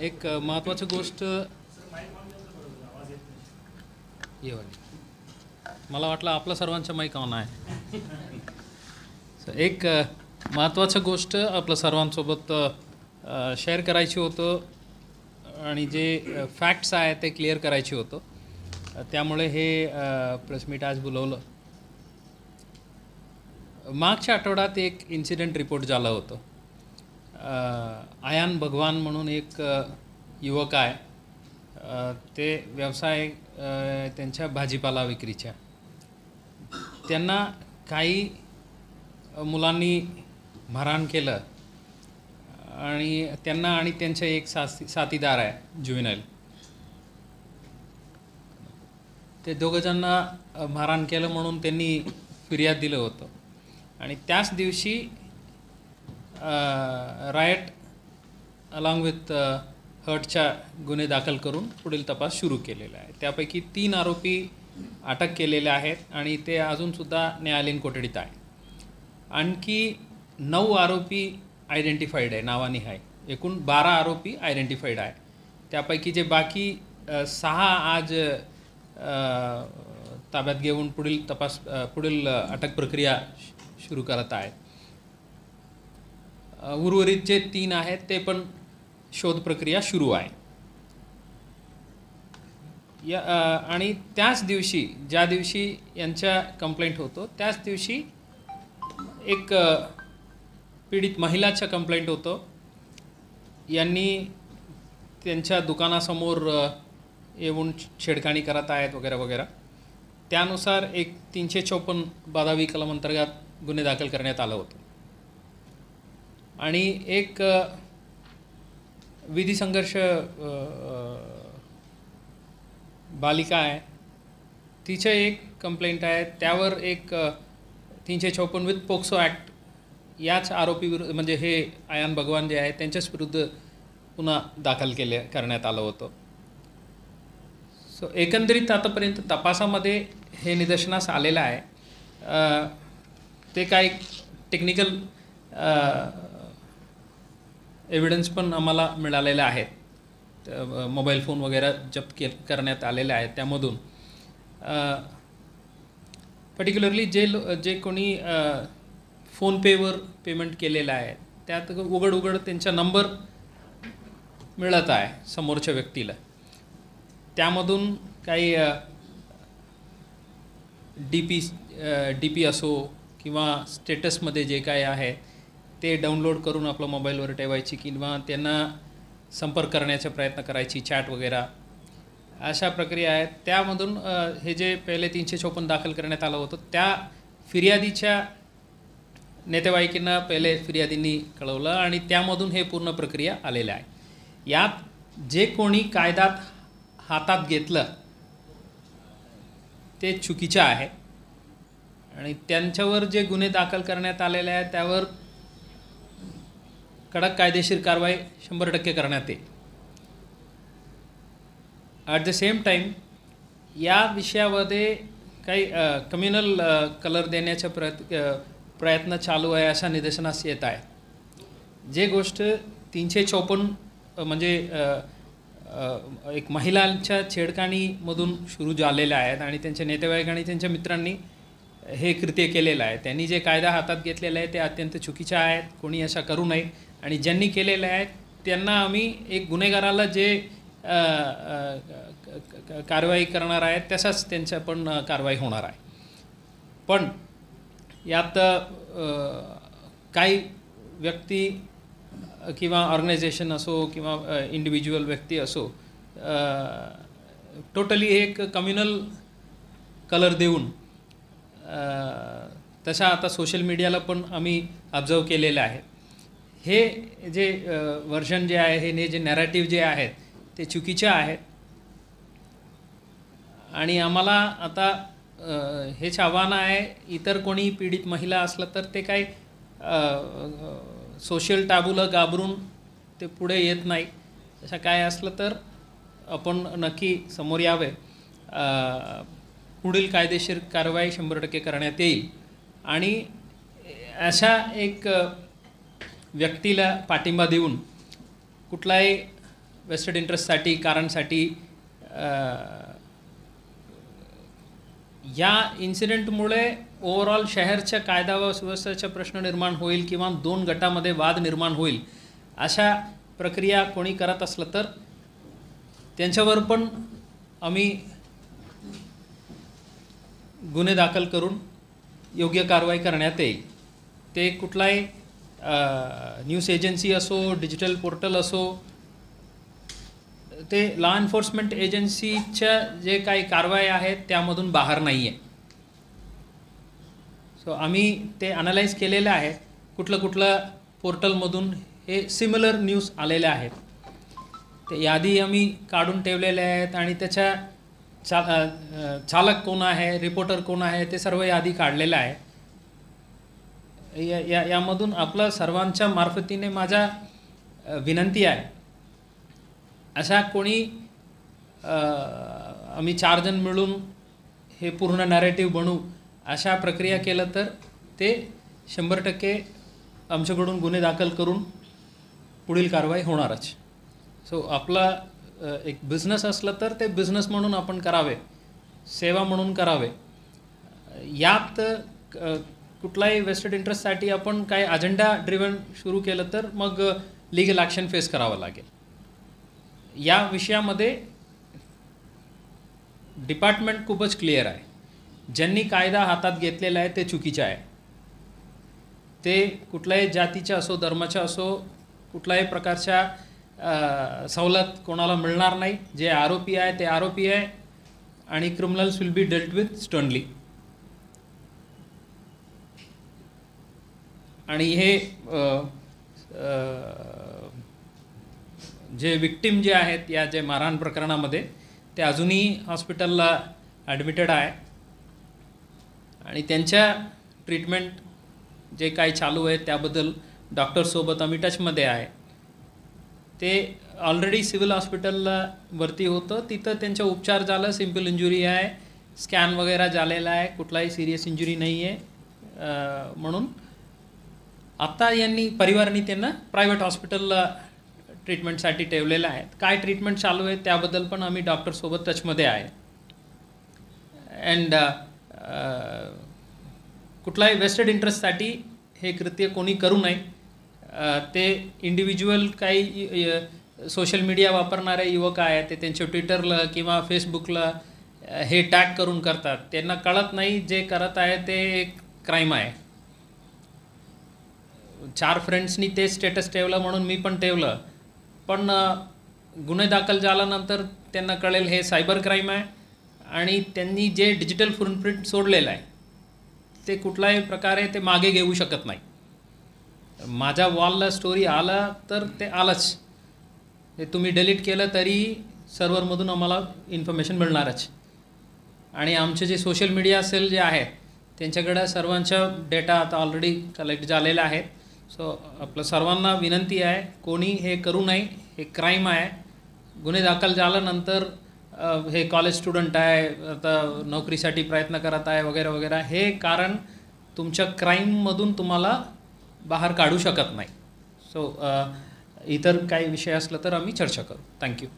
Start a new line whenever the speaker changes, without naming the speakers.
एक महत्त्वाची गोष्ट मला वाटलं आपलं सर्वांच्या माईक ऑन आहे. एक महत्त्वाची गोष्ट आपलं सर्वांसोबत शेअर करायची होतं आणि जे फॅक्ट्स आहेत ते क्लिअर करायचे होतं. त्यामुळे हे प्रेस मीट आज बोलवलं. मागच्या आठवड्यात एक इन्सिडेंट रिपोर्ट झालं होतं. आयान भगवान म्हणून एक युवक आहे. ते व्यवसाय त्यांच्या भाजीपाला विक्रीच्या. त्यांना काही मुलांनी मारहाण केलं आणि त्यांना आणि त्यांचे एक साथीदार आहे ज्युव्हेनाइल, ते दोघंजणांना मारहाण केलं म्हणून त्यांनी फिर्याद दिलं होतं. आणि त्याच दिवशी रायट अलॉंग विथ हर्टच्या गुन्हे दाखल करून पुढील तपास सुरू केलेला आहे. त्यापैकी 3 आरोपी अटक केलेले आहेत आणि ते अजूनसुद्धा न्यायालयीन कोठडीत आहे. आणखी 9 आरोपी आयडेंटिफाईड आहे, नावाने आहे. एकूण 12 आरोपी आयडेंटिफाईड आहे. त्यापैकी जे बाकी 6 आज ताब्यात घेऊन पुढील अटक प्रक्रिया सुरू करत आहेत. उर्वरित जे 3 आहेत ते पण शोध प्रक्रिया सुरू आहे. आणि त्याच दिवशी ज्या दिवशी यांच्या कंप्लेंट होतो त्याच दिवशी एक पीडित महिलाचा कंप्लेंट होतो. यांनी त्यांच्या दुकानासमोर येऊन छेडखानी करत आहेत वगैरे वगैरे. त्यानुसार एक 354 बाधावी कलम अंतर्गत गुन्हे दाखल करण्यात आलं होतं. आणि एक विधी संघर्ष बालिका आहे, तिचं एक कंप्लेंट आहे. त्यावर एक 354 विथ पोक्सो ॲक्ट याच आरोपी विरुद्ध, म्हणजे हे आयान भगवान जे आहे त्यांच्याच विरुद्ध पुन्हा दाखल करण्यात आलं होतं. सो एकंदरीत आतापर्यंत तपासामध्ये हे निदर्शनास आलेलं आहे. ते काही टेक्निकल एव्हिडन्स पण आम्हाला मिळालेले आहेत. मोबाईल फोन वगैरे जप्त करण्यात आलेले आहेत. त्यामधून पर्टिक्युलरली जे कोणी फोनपेवर पेमेंट केलेलं आहे त्यात उघड त्यांचा नंबर मिळत आहे समोरच्या व्यक्तीला. त्यामधून काही डी पी असो किंवा स्टेटसमध्ये जे काय आहे ते डाउनलोड करून आपल्या मोबाईलवर ठेवायची किंवा त्यांना संपर्क करण्याचा प्रयत्न करायची, चॅट वगैरे अशा प्रक्रिया आहेत. त्यामधून हे जे पहिले 354 दाखल करण्यात आलं होतं त्या फिर्यादीच्या नातेवाईकांना पहिले फिर्यादींनी कळवलं आणि त्यामधून हे पूर्ण प्रक्रिया आलेलं आहे. यात जे कोणी कायद्यात हातात घेतलं ते चुकीचं आहे आणि त्यांच्यावर जे गुन्हे दाखल करण्यात आलेले आहेत त्यावर कडक कायदेशीर कारवाई 100% करण्यात येईल. ॲट द सेम टाईम या विषयामध्ये काही कम्युनल कलर देण्याचा प्रयत्न चालू आहे अशा निदर्शनास येत आहे. जे गोष्ट 354 म्हणजे एक महिलांच्या छेडखानीमधून सुरू झालेल्या आहेत आणि त्यांच्या नातेवाईक आणि त्यांच्या मित्रांनी हे कृत्य केलेलं आहे. त्यांनी जे कायदा हातात घेतलेला आहे ते अत्यंत चुकीचे आहेत. कोणी अशा करू नये. आणि ज्यांनी केलेलं आहे त्यांना आम्ही एक गुन्हेगाराला जे कारवाई करणार आहे तसाच त्यांच्या पण कारवाई होणार आहे. पण यात काही व्यक्ती किंवा ऑर्गनायझेशन असो किंवा इंडिव्हिज्युअल व्यक्ती असो टोटली एक कम्युनल कलर देऊन तशा आता सोशल मीडियाला पण आम्ही ऑब्झर्व केलेलं आहे. हे जे व्हर्जन जे आहे हे जे नॅरेटिव्ह जे आहेत ते चुकीचे आहेत. आणि आम्हाला आता हेच आव्हान आहे, इतर कोणी पीडित महिला असलं तर ते काही सोशल टॅबूला घाबरून ते पुढे येत नाही. असं काय असलं तर आपण नक्की समोर यावे. पुढील कायदेशीर कारवाई 100% करण्यात येईल. आणि अशा एक व्यक्तीला पाठिंबा देऊन कुठलाही वेस्टेड इंटरेस्टसाठी कारणसाठी या इन्सिडेंटमुळे ओव्हरऑल शहरच्या कायदा व सुव्यवस्थेचा प्रश्न निर्माण होईल किंवा दोन गटामध्ये वाद निर्माण होईल अशा प्रक्रिया कोणी करत असलं तर त्यांच्यावर पण आम्ही गुन्हे दाखल करून योग्य कारवाई करण्यात येईल. ते कुठलाही न्यूज एजन्सी असो, डिजिटल पोर्टल असो, ते लॉ एन्फोर्समेंट एजन्सीच्या जे काही कारवाई आहेत त्यामधून बाहेर नाही आहे. सो आम्ही ते अनालाइज केलेलं आहे. कुठलं पोर्टलमधून हे सिमिलर न्यूज आलेल्या आहेत. ते यादी आम्ही काढून ठेवलेले आहेत आणि त्याच्या चालक कोण आहे, रिपोर्टर कोण आहे, ते सर्व यादी काढलेलं आहे. यामधून आपलं सर्वांच्या मार्फतीने माझा विनंती आहे, अशा कोणी आम्ही 4 जण मिळून हे पूर्ण नॅरेटिव्ह बनवू अशा प्रक्रिया केलं तर ते 100% आमच्याकडून गुन्हे दाखल करून पुढील कारवाई होणारच. सो आपला एक बिझनेस असलं तर ते बिझनेस म्हणून आपण करावे, सेवा म्हणून करावे. यात कुठलाही वेस्टेड इंटरेस्टसाठी आपण काही अजेंडा ड्रिव्हन सुरू केलं तर मग लीगल ॲक्शन फेस करावं लागेल. या विषयामध्ये डिपार्टमेंट खूपच क्लिअर आहे. ज्यांनी कायदा हातात घेतलेला आहे ते चुकीचे आहे. ते कुठल्याही जातीच्या असो, धर्माच्या असो, कुठल्याही प्रकारच्या सवलत कोणाला मिळणार नाही. जे आरोपी आहे ते आरोपी आहे आणि criminals will be dealt with sternly. आणि हे जे विक्टिम जे आहेत या जे मारहाण प्रकरणामध्ये ते अजूनही हॉस्पिटलला ॲडमिटेड आहे आणि त्यांच्या ट्रीटमेंट जे काही चालू आहे त्याबद्दल डॉक्टरसोबत आम्ही टचमध्ये आहे. ते ऑलरेडी सिव्हिल हॉस्पिटलला भरती होतं. तिथं त्यांचा उपचार झाला. सिम्पल इंजुरी आहे, स्कॅन वगैरे झालेला आहे, कुठलाही सिरियस इंजुरी नाही आहे. म्हणून आता परिवाराने त्यांना प्रायव्हेट हॉस्पिटलला ट्रीटमेंटसाठी ठेवलेलं आहे. काय ट्रीटमेंट चालू आहे त्याबद्दल पण आम्ही डॉक्टरसोबत टचमध्ये आहे. अँड कुठलाही वेस्टेड इंटरेस्टसाठी हे कृत्य कोणी करू नये. ते इंडिव्हिज्युअल काही सोशल मीडिया वापरणारे युवक आहेत ते त्यांच्या ट्विटरला किंवा फेसबुकला हे टॅग करून करतात. त्यांना कळत नाही जे करत आहे ते एक क्राईम आहे. 4 फ्रेंड्सनी ते स्टेटस ठेवलं म्हणून मी पण ठेवलं, पण गुन्हे दाखल झाल्यानंतर त्यांना कळेल हे सायबर क्राईम आहे आणि त्यांनी जे डिजिटल फुटप्रिंट सोडलेलं आहे ते कुठल्याही प्रकारे ते मागे घेऊ शकत नाही. माझ्या वॉलला स्टोरी आला तर ते आलंच. ते तुम्ही डिलीट केलं तरी सर्व्हरमधून आम्हाला इन्फॉर्मेशन मिळणारच. आणि आमचे जे सोशल मीडिया सेल जे आहे त्यांच्याकडे सर्वांचा डेटा आता ऑलरेडी कलेक्ट झालेला आहे. सो आपलं सर्वांना विनंती आहे, कोणी हे करू नये. हे क्राईम आहे. गुन्हे दाखल झाल्यानंतर हे कॉलेज स्टुडंट आहे, आता नोकरीसाठी प्रयत्न करत आहे वगैरे वगैरे, हे कारण तुमच्या क्राईममधून तुम्हाला बाहेर काढू शकत नाही. सो इतर काही विषय असलं तर आम्ही चर्चा करू. थँक्यू.